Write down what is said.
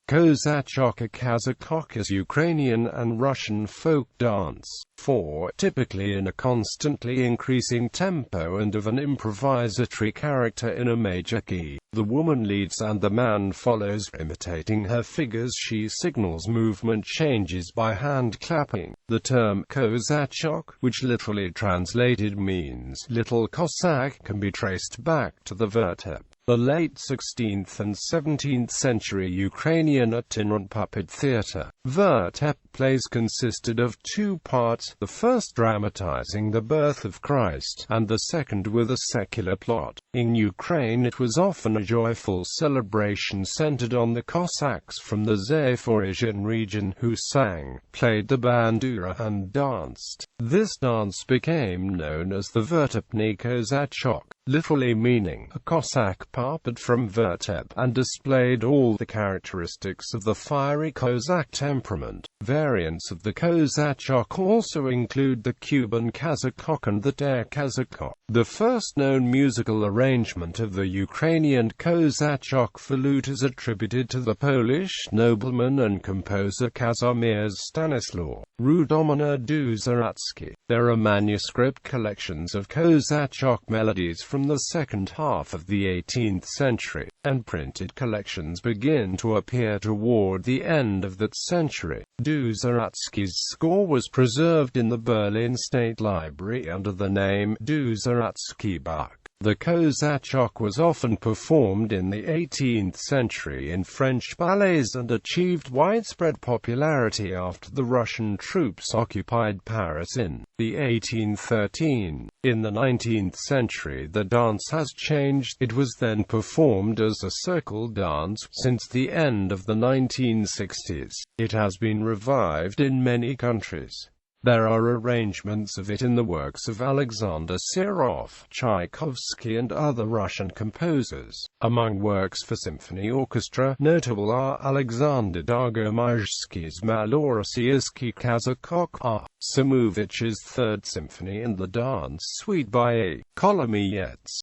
Kozachok. A kazachok is Ukrainian and Russian folk dance. 4. Typically in a constantly increasing tempo and of an improvisatory character in a major key. The woman leads and the man follows, imitating her figures. She signals movement changes by hand clapping. The term Kozachok, which literally translated means little Cossack, can be traced back to the Vertep, the late 16th and 17th century Ukrainian itinerant puppet theatre. Vertep plays consisted of two parts, the first dramatizing the birth of Christ, and the second with a secular plot. In Ukraine it was often a joyful celebration centered on the Cossacks from the Zaporizhian region who sang, played the bandura and danced. This dance became known as the Vertepny Kozachok, literally meaning a Cossack puppet from Vertep, and displayed all the characteristics of the fiery Cossack temperament. Variants of the Kozachok also include the Cuban kazachok and the kazachok. The first known musical arrangement of the Ukrainian Kozachok for lute is attributed to the Polish nobleman and composer Kazimierz Stanislaw Rudomir. There are manuscript collections of Kozachok melodies from the second half of the 18th century, and printed collections begin to appear toward the end of that century. Duzaratsky's score was preserved in the Berlin State Library under the name Duzaratsky Bach. The Kozachok was often performed in the 18th century in French ballets and achieved widespread popularity after the Russian troops occupied Paris in 1813. In the 19th century the dance has changed. It was then performed as a circle dance. Since the end of the 1960s, it has been revived in many countries. There are arrangements of it in the works of Alexander Serov, Tchaikovsky and other Russian composers. Among works for symphony orchestra, notable are Alexander Dogomazhsky's Malorossiyskiy Kazachok, R. Samovich's Third Symphony and the Dance Suite by A. Kolomiets.